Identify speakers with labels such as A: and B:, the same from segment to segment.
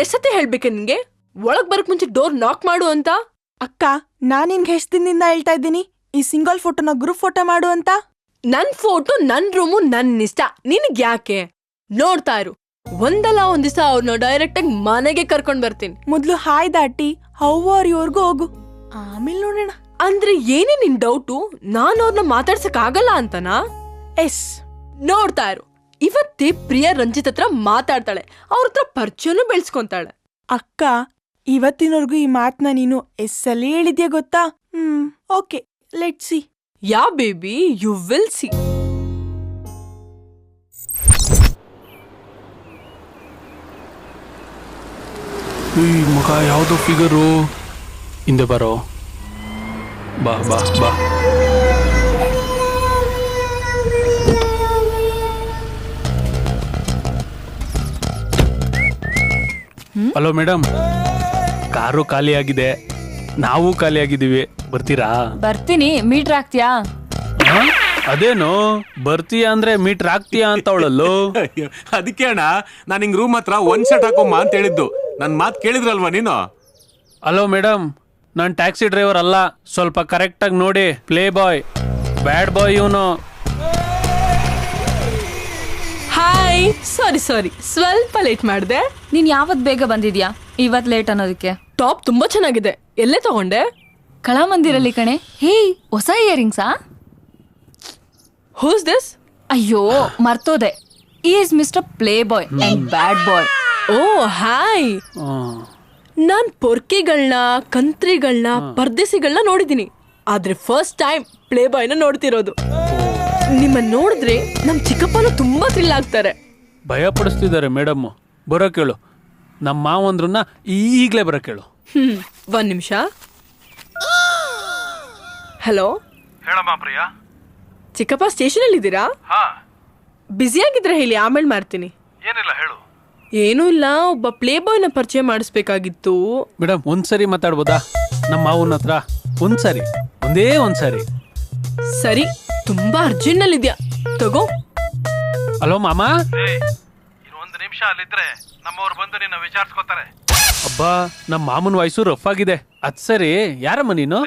A: ಎಷ್ಟತೆ ಹೇಳ್ಬೇಕೆ ನಿನ್ಗೆ ಒಳಗ್ ಬರಕ್ ಮುಂಚೆ ಡೋರ್ ನಾಕ್ ಮಾಡು ಅಂತ?
B: ಅಕ್ಕ, ನಾನ್ ನಿನ್ಗೆ ಎಷ್ಟ್ ದಿನದಿಂದ ಹೇಳ್ತಾ ಇದ್ದೀನಿ ಈ ಸಿಂಗಲ್ ಫೋಟೋನ ಗ್ರೂಪ್ ಫೋಟೋ ಮಾಡು ಅಂತ.
A: ನನ್ ಫೋಟೋ ನನ್ ರೂಮು ನನ್ ಇಷ್ಟ, ನಿನಗ್ ಯಾಕೆ? ನೋಡ್ತಾ ಇರು, ಒಂದಲ್ಲ ಒಂದ್ ದಿವಸ ಅವ್ರನ್ನ ಡೈರೆಕ್ಟ್ ಆಗಿ ಮನೆಗೆ ಕರ್ಕೊಂಡ್ ಬರ್ತೀನಿ.
B: ಮೊದ್ಲು ಹಾಯ್ ದಾಟಿ ಹೌ ಆರ್ ಯುವರ್ಗೂ ಹೋಗು, ಆಮೇಲೆ ನೋಡೋಣ.
A: ಅಂದ್ರೆ ಏನೇ ನಿನ್ ಡೌಟು? ನಾನು ಅವ್ರನ್ನ ಮಾತಾಡ್ಸಕ್ ಆಗಲ್ಲ ಅಂತನಾ?
B: ಎಸ್.
A: ನೋಡ್ತಾ ಇರು, ಇವತ್ತೇ ಪ್ರಿಯಾ ರಂಜಿತ್ ಹತ್ರ ಮಾತಾಡ್ತಾಳೆ, ಅವ್ರ ಹತ್ರ ಪರಿಚಯನೂ ಬೆಳೆಸ್ಕೊಂತಾಳೆ.
B: ಅಕ್ಕ, ಇವತ್ತಿನವರೆಗೂ ಈ ಮಾತನ್ನ ನೀನು ಎಸ್ಸಲ್ಲಿ ಹೇಳಿದ್ಯಾ ಗೊತ್ತಾ? Okay, let see.
A: Yeah baby, you will see.
C: ಈ ಮಗ ಯಾವ್ದೋ ಫಿಗರು ಹಿಂದೆ ಬರೋ. ಬಾ ಬಾ ಬಾ. ಹಲೋ ಮೇಡಮ್, ಕಾರು ಖಾಲಿ ಆಗಿದೆ, ನಾವು ಖಾಲಿ ಆಗಿದ್ದೀವಿ, ಬರ್ತೀರಾ?
D: ಬರ್ತೀನಿ, ಮೀಟರ್ ಹಾಕ್ತೀಯಾ?
C: ಅದೇನು ಬರ್ತೀಯಾ ಅಂದ್ರೆ ಮೀಟರ್ ಹಾಕ್ತೀಯಾ ಅಂತ ಅವಳಲ್ಲೋ.
E: ಅದಕ್ಕೆ ಅಣ್ಣ ನಾನು ಹಿಂಗ್ ರೂಮ್ ಹತ್ರ ಒಂದ್ ಸೆಟ್ ಹಾಕೊಮ್ಮ ಅಂತ ಹೇಳಿದ್ದು. ನನ್ ಮಾತ್ ಕೇಳಿದ್ರಲ್ವಾ ನೀನು?
C: ಹಲೋ ಮೇಡಮ್, ನಾನು ಟ್ಯಾಕ್ಸಿ ಡ್ರೈವರ್ ಅಲ್ಲ, ಸ್ವಲ್ಪ ಕರೆಕ್ಟಾಗಿ ನೋಡಿ. ಪ್ಲೇ ಬಾಯ್, ಬ್ಯಾಡ್ ಬಾಯ್ ಇವನು.
A: ಹಾಯ್, ಸಾರಿ ಸ್ವಲ್ಪ ಲೇಟ್ ಮಾಡಿದೆ.
D: ನೀನ್ ಯಾವತ್ ಬೇಗ ಬಂದಿದ್ಯಾ, ಇವತ್ ಲೇಟ್ ಅನ್ನೋದಕ್ಕೆ?
A: ಟಾಪ್ ತುಂಬಾ ಚೆನ್ನಾಗಿದೆ, ಎಲ್ಲೇ ತಗೊಂಡೆ?
D: ಕಳಾಮಂದಿರಲ್ಲಿ ಕಣೆ. ಹೇ, ಹೊಸ ಇಯರಿಂಗ್ಸಾ?
A: Who's this?
D: ಅಯ್ಯೋ ಮರ್ತೋದೆ, is mister play boy and bad boy.
A: Oh hi. ನಾನ್ ಪೊರ್ಕಿಗಳನ್ನ, ಕಂತ್ರಿಗಳನ್ನ, ಪರ್ದೇಸಿಗಳನ್ನ ನೋಡಿದೀನಿ, ಆದ್ರೆ ಫಸ್ಟ್ ಟೈಮ್ ಪ್ಲೇ ಬಾಯ್ನ ನೋಡ್ತಿರೋದು. ನಿಮ್ಮನ್ನ ನೋಡಿದ್ರೆ ನಮ್ ಚಿಕ್ಕಪ್ಪನು ತುಂಬಾ ಥ್ರಿಲ್ ಆಗ್ತಾರೆ.
C: ಭಯ ಪಡಿಸ್ತಿದ್ದಾರೆ ಮೇಡಮ್. ಬರೋ ಕೇಳು, ನಮ್ಮ ಮಾವಂದ್ರನ್ನ ಈಗಲೇ ಬರೋ ಕೇಳು.
A: ಒಂದ್ ನಿಮಿಷ. ಹಲೋ
E: ಹೇಳಮ್ಮ ಪ್ರಿಯಾ.
A: ಚಿಕ್ಕಪ್ಪ ಸ್ಟೇಷನ್ ಅಲ್ಲಿ ಇದ್ದೀರಾ? ಬ್ಯುಸಿ ಆಗಿದ್ರೆ ಹೇಳಿ, ಆಮೇಲೆ ಮಾಡ್ತೀನಿ.
E: ಏನಿಲ್ಲ ಹೇಳು.
A: ಏನೂ ಇಲ್ಲ, ಒಬ್ಬ ಪ್ಲೇ ಬಾಯ್ನ ಪರಿಚಯ ಮಾಡಿಸ್ಬೇಕಾಗಿತ್ತು.
C: ಮೇಡಮ್ ಒಂದ್ಸರಿ ಮಾತಾಡ್ಬೋದಾ ನಮ್ಮ ಮಾವನ ಹತ್ರ? ಒಂದ್ಸರಿ, ಒಂದೇ ಒಂದ್ಸರಿ.
A: ಸರಿ, ತುಂಬಾ ಅರ್ಜೆಂಟ್ ನಲ್ಲಿ ಇದ್ಯಾ, ತಗೋ.
C: ಹಲೋ ಮಾಮ.
E: ಒಂದು ನಿಮಿಷ ಅಲ್ಲಿದ್ರೆ ನಮ್ಮವ್ರು ಬಂದು ನಿನ್ನ ವಿಚಾರಿಸ್ಕೋತಾರೆ.
C: ಅಬ್ಬಾ, ನಮ್ಮ ಮಾಮನ ವಯಸ್ಸು ರಫ್ ಆಗಿದೆ. ಅದ್ ಸರಿ, ಯಾರಮ್ಮ ನೀನು?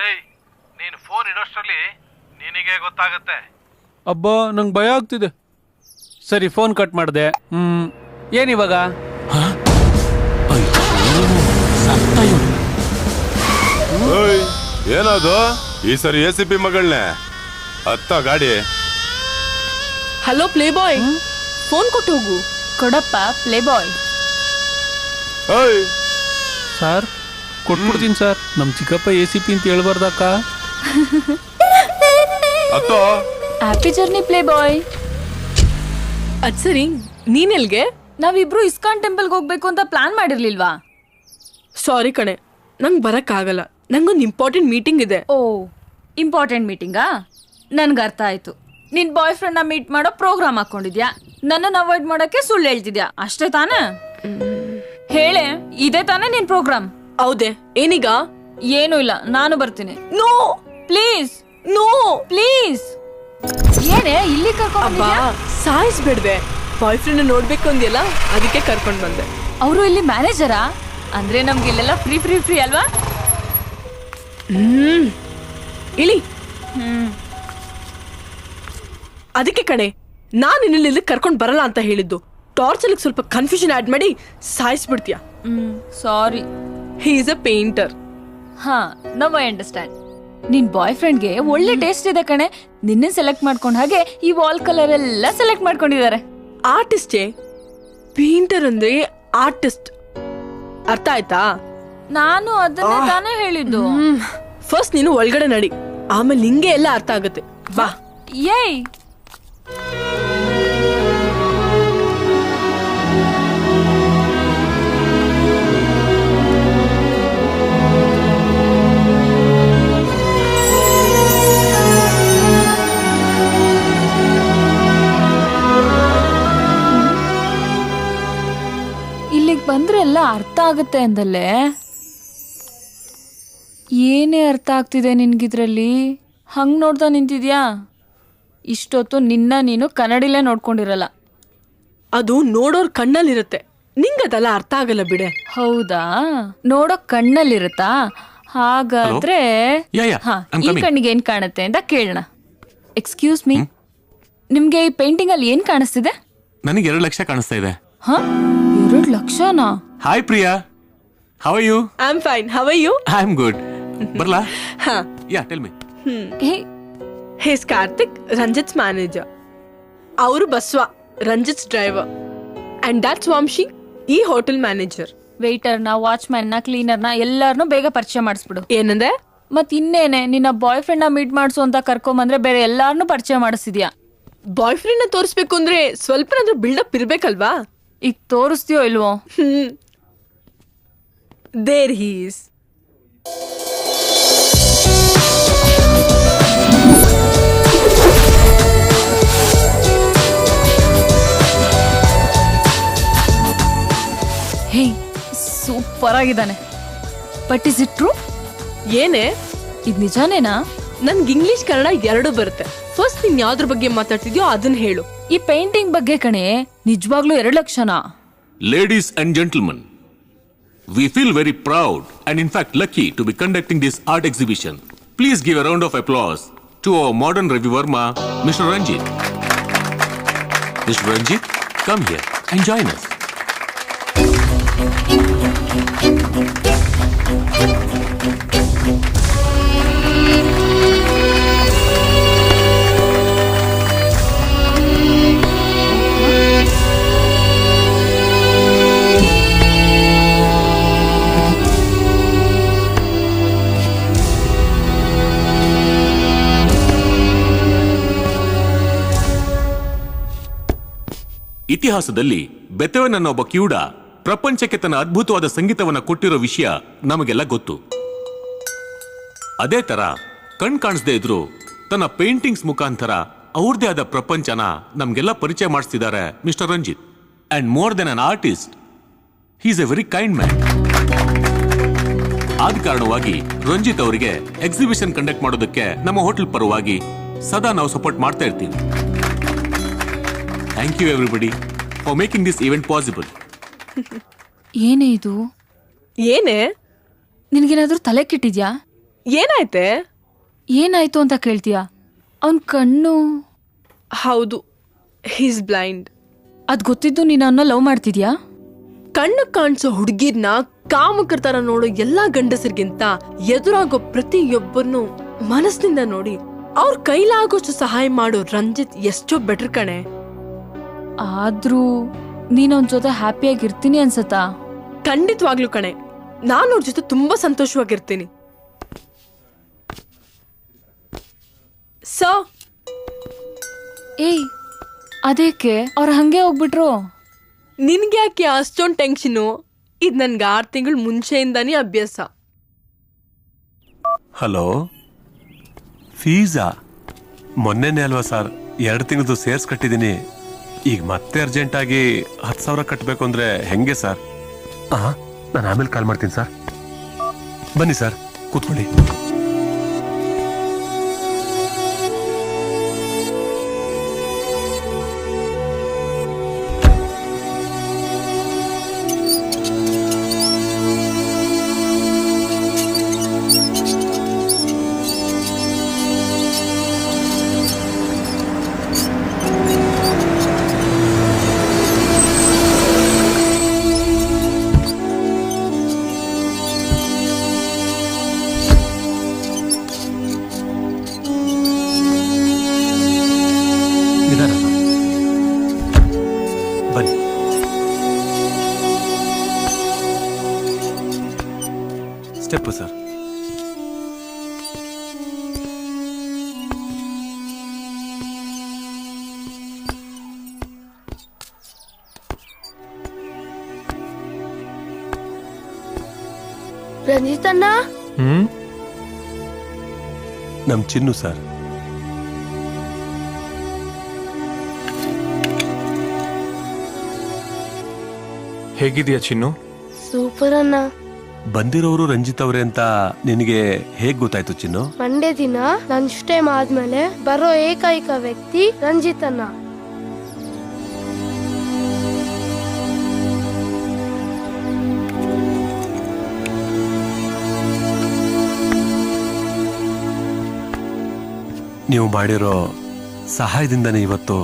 E: ನೀನು ಫೋನ್ ಇಡೋಷ್ಟರಲ್ಲಿ ನಿನಗೆ ಗೊತ್ತಾಗುತ್ತೆ.
C: ಅಬ್ಬಾ, ನಂಗೆ ಭಯ ಆಗ್ತಿದೆ. ಸರಿ, ಫೋನ್ ಕಟ್ ಮಾಡಿದೆ. ಏನಿವಾಗ?
F: ಏನದು ಈ ಸರಿ ACP ಮಗಳನ್ನೇ ಹತ್ತ ಗಾಡಿ?
A: ಹಲೋ ಪ್ಲೇ ಬಾಯ್, ಫೋನ್ ಕೊಟ್ಟು ಹೋಗು.
D: ಕೊಡಪ್ಪ ಪ್ಲೇ ಬಾಯ್.
C: ಸರ್ ಕೊಟ್ಬಿಡ್ತೀನಿ ಸರ್. ನಮ್ಮ ಚಿಕ್ಕಪ್ಪ ACP ಅಂತ ಹೇಳ್ಬಾರ್ದಕ್ಕ.
D: Happy journey play boy.
A: ಅದ್ ಸರಿ, ನೀನೆಲ್ಗೆ?
D: ನಾವಿಬ್ರು ಇಸ್ಕಾನ್ ಟೆಂಪಲ್ಗೆ ಹೋಗ್ಬೇಕು ಅಂತ ಪ್ಲಾನ್ ಮಾಡಿರ್ಲಿಲ್ವಾ?
A: ಸಾರಿ ಕಣೆ, ನಂಗೆ ಬರಕ್ಕಾಗಲ್ಲ, ನಂಗೊಂದು ಇಂಪಾರ್ಟೆಂಟ್ ಮೀಟಿಂಗ್ ಇದೆ.
D: ಓ, ಇಂಪಾರ್ಟೆಂಟ್ ಮೀಟಿಂಗಾ? ನನ್ಗೆ ಅರ್ಥ ಆಯ್ತು. ನಿನ್ ಬಾಯ್ ಫ್ರೆಂಡ್ನ ಮೀಟ್ ಮಾಡೋ ಪ್ರೋಗ್ರಾಮ್ ಹಾಕೊಂಡಿದ್ಯಾ, ನನ್ನನ್ನು ಅವಾಯ್ಡ್ ಮಾಡೋಕೆ ಸುಳ್ಳು ಹೇಳ್ತಿದ್ಯಾ, ಅಷ್ಟೇ ತಾನೇ? ಹೇಳೆ, ಇದೇ ತಾನೇ ನಿನ್ ಪ್ರೋಗ್ರಾಮ್?
A: ಹೌದೇ, ಏನೀಗ?
D: ಏನೂ ಇಲ್ಲ, ನಾನು ಬರ್ತೀನಿ.
A: No
D: please,
A: no
D: please. ಏನೇ ಇಲ್ಲಿ ಕರ್ಕೊಂಡು?
A: ಸಾಯಿಸ್ಬಿಡ್ದೆ, ಬಾಯ್ ಫ್ರೆಂಡ್ ನೋಡ್ಬೇಕು ಅಂದ್ಯಲ್ಲ, ಅದಕ್ಕೆ ಕರ್ಕೊಂಡ್ ಬಂದೆ.
D: ಅವರು ಇಲ್ಲಿ ಮ್ಯಾನೇಜರಾ? ಅಂದ್ರೆ ನಮ್ಗೆ ಇಲ್ಲೆಲ್ಲ ಫ್ರೀ ಅಲ್ವಾ?
A: ಇಳಿ. ಅದಕ್ಕೆ ಕಣೆ ನಾನು ಇಲ್ಲಿ ಕರ್ಕೊಂಡ್ ಬರಲ್ಲ ಅಂತ ಹೇಳಿದ್ದು. ಟಾರ್ಚರ್ ಸ್ವಲ್ಪ ಕನ್ಫ್ಯೂಷನ್ ಆಡ್ ಮಾಡಿ ಸಾಯಿಸ್ಬಿಡ್ತೀಯ.
D: ಸಾರಿ.
A: He is a painter.
D: ಹಾ, ನವ್ ಐ ಅಂಡರ್ಸ್ಟ್ಯಾಂಡ್. ನಿನ್ ಬಾಯ್ ಫ್ರೆಂಡ್ಗೆ ಒಳ್ಳೆ ಟೇಸ್ಟ್ ಇದೆ ಕಣೆ. ನಿನ್ನೆ ಸೆಲೆಕ್ಟ್ ಮಾಡ್ಕೊಂಡ್ ಹಾಗೆ ಈ ವಾಲ್ ಕಲರ್ ಎಲ್ಲ ಸೆಲೆಕ್ಟ್ ಮಾಡ್ಕೊಂಡಿದ್ದಾರೆ.
A: ಆರ್ಟಿಸ್ಟೇ, ಪೇಂಟರ್ ಅಂದ್ರೆ ಆರ್ಟಿಸ್ಟ್, ಅರ್ಥ ಆಯ್ತಾ?
D: ನಾನು ಅದನ್ನೇ ತಾನೇ ಹೇಳಿದ್ದು.
A: ಫಸ್ಟ್ ನೀನು ಒಳಗಡೆ ನಡಿ, ಆಮೇಲೆ ನಿಂಗೆ ಎಲ್ಲ ಅರ್ಥ ಆಗುತ್ತೆ. ಬಾ.
D: ಏಯ್, ಇಲ್ಲಿಗೆ ಬಂದ್ರೆ ಎಲ್ಲ ಅರ್ಥ ಆಗುತ್ತೆ ಅಂದಲ್ಲೇ. ಏನೇ ಅರ್ಥ ಆಗ್ತಿದೆ ನಿನ್ಗಿದ್ರಲ್ಲಿ? ಹಂಗ್ ನೋಡ್ತಾ ನಿಂತಿದ್ಯಾ? ಇಷ್ಟೊತ್ತು ನಿನ್ನ ನೀನು ಕನ್ನಡಿಲೇ ನೋಡ್ಕೊಂಡಿರಲ್ಲ.
A: ಅದು ನೋಡೋರ್ ಕಣ್ಣಲ್ಲಿರುತ್ತೆ, ನಿಂಗದೆಲ್ಲ ಅರ್ಥ ಆಗಲ್ಲ ಬಿಡೆ.
D: ಹೌದಾ, ನೋಡೋ ಕಣ್ಣಲ್ಲಿರುತ್ತಾ? ಹಾಗಾದ್ರೆ
E: Yeah, yeah.
D: ಹಾ,
E: I'm
D: ಈ
E: coming.
D: ಕಣ್ಣಿಗೆ ಏನ್ ಕಾಣುತ್ತೆ ಅಂತ ಕೇಳೋಣ. ಎಕ್ಸ್ಕ್ಯೂಸ್ ಮೀ, ನಿಮ್ಗೆ ಈ ಪೇಂಟಿಂಗ್ ಅಲ್ಲಿ ಏನ್ ಕಾಣಿಸ್ತಿದೆ?
E: ನನಗೆ 2 ಲಕ್ಷ ಕಾಣಿಸ್ತಾ ಇದೆ.
D: ಹ, 2 ಲಕ್ಷನಾ?
E: Hi Priya, how are you?
A: I am fine, how are you?
E: I am good. ಬರ್ಲಾ?
A: ಹಾ.
E: Yeah, tell me.
D: Hey,
A: he's Karthik, Ranjith's manager. ಅವರು Basva, Ranjith's driver. And that's Vamshi, ಈ ಹೋಟೆಲ್ ಮ್ಯಾನೇಜರ್.
D: ವೇಟರ್ನ, ವಾಚ್ಮ್ಯಾನ್ನ, ಕ್ಲೀನರ್ನ ಎಲ್ಲಾರನ್ನೂ ಬೇಗ ಪರಿಚಯ ಮಾಡಿಸ್ಬಿಡು.
A: ಏನಂದ್ರೆ?
D: ಮತ್ ಇನ್ನೇನೆ, ನಿನ್ನ ಬಾಯ್ ಫ್ರೆಂಡ್ ನ ಮೀಟ್ ಮಾಡ್ಸು ಅಂತ ಕರ್ಕೊಂಬಂದ್ರೆ ಬೇರೆ ಎಲ್ಲಾರನ್ನೂ ಪರಿಚಯ ಮಾಡಿಸಿದ್ಯಾ.
A: ಬಾಯ್ ಫ್ರೆಂಡ್ ನ ತೋರಿಸ್ಬೇಕು ಅಂದ್ರೆ ಸ್ವಲ್ಪ ಬಿಲ್ಡಪ್ ಇರ್ಬೇಕಲ್ವಾ?
D: ಈಗ ತೋರಿಸ್ತೀಯೋ ಇಲ್ವೋ?
A: There he's.
D: ಹೇ, ಸೂಪರ್ ಆಗಿದ್ದಾನೆ. But is it true?
A: ಏನೇ?
D: ಇದ್ ನಿಜಾನೇನಾ?
A: ನನ್ಗೆ ಇಂಗ್ಲಿಷ್ ಕನ್ನಡ 2 ಬರುತ್ತೆ. ಫಸ್ಟ್ ನೀನ್ ಯಾವ್ದ್ರ ಬಗ್ಗೆ ಮಾತಾಡ್ತಿದ್ಯೋ ಅದನ್ನ ಹೇಳು.
D: ಈ ಪೇಂಟಿಂಗ್ ಬಗ್ಗೆ ಕಣೆ, ನಿಜವಾಗ್ಲೂ 2 ಲಕ್ಷನಾ?
E: Ladies and gentlemen, we feel very proud and in fact lucky to be conducting this art exhibition. Please give a round of applause to our modern Ravi Verma, Mr. Ranjit. Mr. Ranjit, come here and join us. ಇತಿಹಾಸದಲ್ಲಿ ಬೆಥೋವೆನ್ ಅನ್ನೋ ಒಬ್ಬ ಕಿವುಡ ಪ್ರಪಂಚಕ್ಕೆ ತನ್ನ ಅದ್ಭುತವಾದ ಸಂಗೀತವನ್ನ ಕೊಟ್ಟಿರೋ ವಿಷಯ ನಮಗೆಲ್ಲ ಗೊತ್ತು. ಅದೇ ತರ ಕಣ್ ಕಾಣಿಸದೇ ಇದ್ರು ತನ್ನ ಪೇಂಟಿಂಗ್ಸ್ ಮುಖಾಂತರ ಅವ್ರದೇ ಆದ ಪ್ರಪಂಚನ ನಮ್ಗೆಲ್ಲ ಪರಿಚಯ ಮಾಡಿಸ್ತಿದ್ದಾರೆ mister Ranjith. And more than an artist, he is a very kind man. ಆದ ಕಾರಣವಾಗಿ ರಂಜಿತ್ ಅವರಿಗೆ ಎಕ್ಸಿಬಿಷನ್ ಕಂಡಕ್ಟ್ ಮಾಡೋದಕ್ಕೆ ನಮ್ಮ ಹೋಟೆಲ್ ಪರವಾಗಿ ಸದಾ ನಾವು ಸಪೋರ್ಟ್ ಮಾಡ್ತಾ ಇರ್ತೀವಿ. Thank you everybody for making this event possible.
D: ಏನೇ ಇದು?
A: ಏನೇ?
D: ನಿನ್ಗೇನಾದ್ರೂ ತಲೆ ಕೆಟ್ಟಿದ್ಯಾ?
A: ಏನಾಯ್ತೆ?
D: ಏನಾಯ್ತು ಅಂತ ಕೇಳ್ತೀಯಾ? ಅವನ್ ಕಣ್ಣು.
A: ಹೌದು, ಹೀಸ್ ಬ್ಲೈಂಡ್.
D: ಅದ್ ಗೊತ್ತಿದ್ದು ನೀನ್ ಅವನ್ನ ಲವ್ ಮಾಡ್ತಿದ್ಯಾ?
A: ಕಣ್ಣು ಕಾಣಿಸೋ ಹುಡುಗಿರ್ನ ಕಾಮುಕರ ತರ ನೋಡೋ ಎಲ್ಲಾ ಗಂಡಸರಿಗಿಂತ ಎದುರಾಗೋ ಪ್ರತಿಯೊಬ್ಬರನ್ನು ಮನಸ್ಸಿನಿಂದ ನೋಡಿ ಅವ್ರ ಕೈಲಾಗೋಷ್ಟು ಸಹಾಯ ಮಾಡೋ ರಂಜಿತ್ ಎಷ್ಟೋ ಬೆಟರ್ ಕಣೆ.
D: ಆದ್ರೂ ನೀನ್ ಅವನ್ ಜೊತೆ ಹ್ಯಾಪಿಯಾಗಿರ್ತೀನಿ ಅನ್ಸತ್ತಾ?
A: ಖಂಡಿತವಾಗ್ಲೂ ಕಣೆ, ನಾನು ಅವ್ರ ಜೊತೆ ತುಂಬಾ ಸಂತೋಷವಾಗಿರ್ತೀನಿ. ಸೊ
D: ಏಯ್, ಅದೇಕೆ ಅವ್ರ ಹಂಗೆ ಹೋಗ್ಬಿಟ್ರು?
A: ನಿನ್ಗೆ ಯಾಕೆ ಅಷ್ಟೊಂದು ಟೆನ್ಷನು? ಇದು ನನ್ಗೆ 6 ತಿಂಗಳು ಮುಂಚೆಯಿಂದಾನೇ ಅಭ್ಯಾಸ.
G: ಹಲೋ, ಫೀಸಾ ಮೊನ್ನೆನೇ ಅಲ್ವಾ ಸರ್? 2 ತಿಂಗಳದ್ದು ಸೇರ್ಸ್ ಕಟ್ಟಿದ್ದೀನಿ. ಈಗ ಮತ್ತೆ ಅರ್ಜೆಂಟಾಗಿ 10,000 ಕಟ್ಟಬೇಕು ಅಂದ್ರೆ ಹೆಂಗೆ ಸರ್? ನಾನು ಆಮೇಲೆ ಕಾಲ್ ಮಾಡ್ತೀನಿ ಸರ್. ಬನ್ನಿ ಸರ್, ಕೂತ್ಕೊಳ್ಳಿ. ಬನ್ನಿ. Step sir.
H: ರಂಜಿತಣ್ಣ,
G: ನಮ್ ಚಿನ್ನು ಸರ್.
I: ಹೇಗಿದೆಯಾ ಚಿನ್ನು?
H: ಸೂಪರ್ ಅಣ್ಣ.
G: ಬಂದಿರೋರು ರಂಜಿತ್ ಅವರೇ ಅಂತ ನಿನಗೆ ಹೇಗ್ ಗೊತ್ತಾಯ್ತು ಚಿನ್ನು?
H: ಮಂಡೇ ದಿನ ಲಂಚ್ ಟೈಮ್ ಆದ್ಮೇಲೆ ಬರೋ ಏಕೈಕ ವ್ಯಕ್ತಿ ರಂಜಿತ್ ಅಣ್ಣ.
G: ನೀವು ಮಾಡಿರೋ ಸಹಾಯದಿಂದನೇ ಇವತ್ತು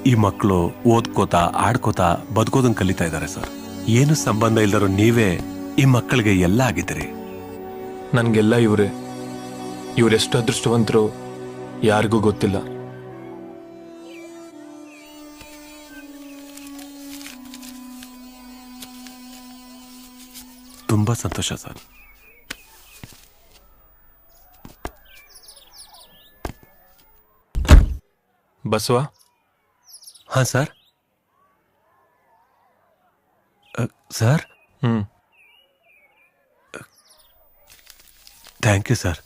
G: ಈ ಮಕ್ಕಳು ಓದ್ಕೋತಾ ಆಡ್ಕೋತಾ ಬದುಕೋದನ್ನ ಕಲಿತಾ ಇದ್ದಾರೆ ಸರ್. ಏನು ಸಂಬಂಧ ಇಲ್ದರೋ ನೀವೇ ಈ ಮಕ್ಕಳಿಗೆ ಎಲ್ಲ ಆಗಿದ್ದೀರಿ.
I: ನನ್ಗೆಲ್ಲ ಇವರೇ. ಇವರೆಷ್ಟು ಅದೃಷ್ಟವಂತರು ಯಾರಿಗೂ ಗೊತ್ತಿಲ್ಲ.
G: ತುಂಬಾ ಸಂತೋಷ ಸರ್.
I: ಬಸವ.
G: ಹಾ sir. Sir. Thank you sir.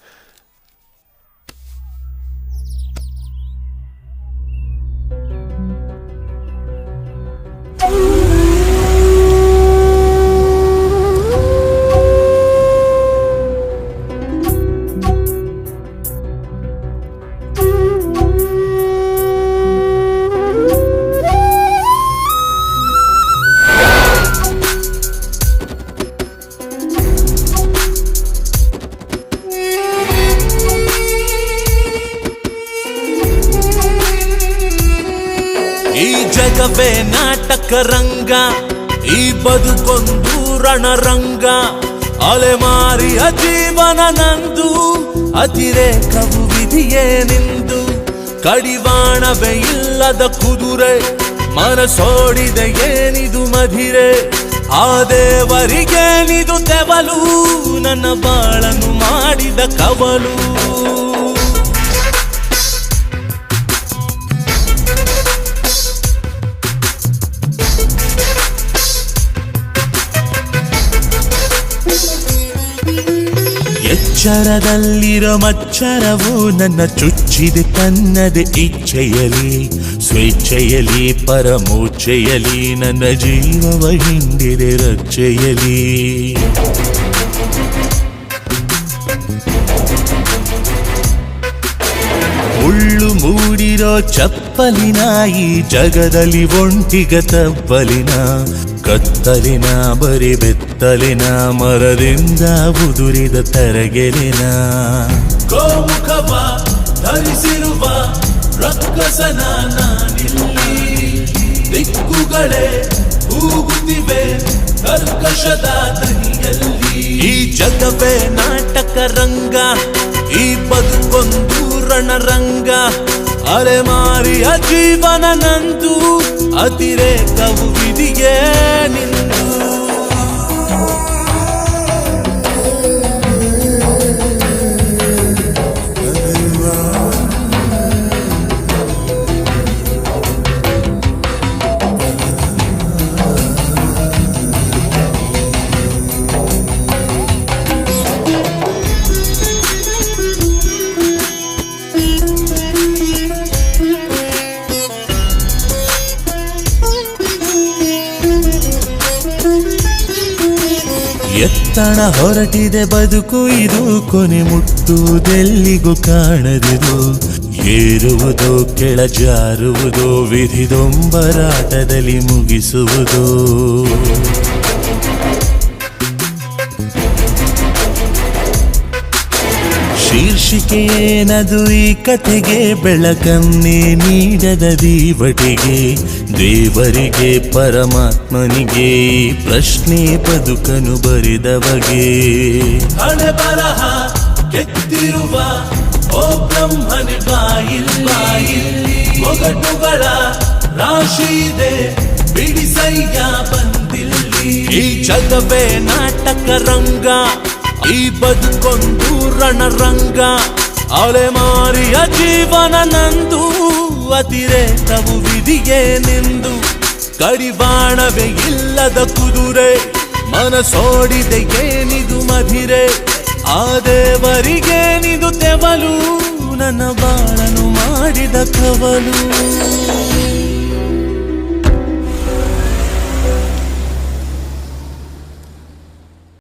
J: ಜಗವೇ ನಾಟಕ ರಂಗ, ಈ ಬದುಕೊಂದು ರಣರಂಗ. ಅಲೆಮಾರಿಯ ಜೀವನ ನಂದು, ಅತಿರೇಕವು ವಿಧಿಯೇ ನಿಂದು. ಕಡಿವಾಣವೇ ಇಲ್ಲದ ಕುದುರೆ, ಮನಸೋಡಿದೆ ಏನಿದು ಮಧಿರೆ. ಆ ದೇವರಿಗೇನಿದು ತೆವಲು, ನನ್ನ ಬಾಳನ್ನು ಮಾಡಿದ ಕವಲು. ಎಚ್ಚರದಲ್ಲಿರೋ ಮಚ್ಚರವು ನನ್ನ ಚುಚ್ಚಿದೆ ತನ್ನದೆ ಇಚ್ಛೆಯಲಿ. ಸ್ವೇಚ್ಛೆಯಲಿ ಪರಮೋಚ್ಛೆಯಲಿ ನನ್ನ ಜೀವವ ಹಿಂಡಿದೆ ರಚ್ಚೆಯಲಿ. ಮುಳ್ಳು ಮೂಡಿರೋ ಚಪ್ಪಲಿನ ಈ ಜಗದಲ್ಲಿ ಒಂಟಿಗ ತಬ್ಬಲಿನ. ಕತ್ತಲಿನ ಬರಿ ಬೆತ್ತಲಿನ ಮರದಿಂದ ಉದುರಿದ ತರಗೆಲಿನ. ಗೋಮುಖವ ಧರಿಸಿರುವ ರಕ್ಕಸನ ನಾನಿಲ್ಲಿ, ದಿಕ್ಕುಗಳೇ ಕೂಗುತ್ತಿವೆ ಕರ್ಕಶದ ದನಿಯಲ್ಲಿ. ಈ ಜಗವೇ ನಾಟಕ ರಂಗ, ಈ ಬದುಕೊಂದು ರಣರಂಗ. ಅಲೆಮಾರಿಯ ಜೀವನ ನಂದು, ಅತಿರೇಕವು ವಿಧಿಯೇ ನಿಂದು. ಎತ್ತಣ ಹೊರಟಿದೆ ಬದುಕು ಇದು, ಕೊನೆ ಮುಟ್ಟುವುದೆಲ್ಲಿಗೂ ಕಾಣದಿದು. ಏರುವುದೋ ಕೆಳಜಾರುವುದೋ ವಿಧಿದೊಂಬರಾಟದಲ್ಲಿ ಮುಗಿಸುವುದು. ಶೀರ್ಷಿಕೆಯೇನದು ಈ ಕಥೆಗೆ, ಬೆಳಕನ್ನೇ ನೀಡದ ದೀವಟಿಗೆ. ದೇವರಿಗೆ ಪರಮಾತ್ಮನಿಗೆ ಈ ಪ್ರಶ್ನೆ ಬದುಕನು ಬರೆದವಗೆ. ಹಣೆ ಬರಹ ಕೆತ್ತಿರುವ ಓ ಬ್ರಹ್ಮನೆ ಬಾಯಿಲ್ಲಿ, ಮೊಗಟುಗಳ ರಾಶಿ ಇದೆ ಬಿಡಿಸಯ್ಯ ಬಂದಿಲ್ಲಿ. ಈ ಜಗವೇ ನಾಟಕ ರಂಗ, ಈ ಬದುಕೊಂದು ರಣರಂಗ. ಅಲೆಮಾರಿಯ ಜೀವನ ನಂದು, ಅತಿರೇಕವು ವಿಧಿಯೇ ನಿಂದು. ಕಡಿವಾಣವೇ ಇಲ್ಲದ ಕುದುರೆ, ಮನಸೋಡಿದೆ ಏನಿದು ಮಧಿರೆ. ಆ ದೇವರಿಗೇನಿದು ತೆವಲು, ನನ್ನ ಬಾಳನು ಮಾಡಿದ ಕವಲು.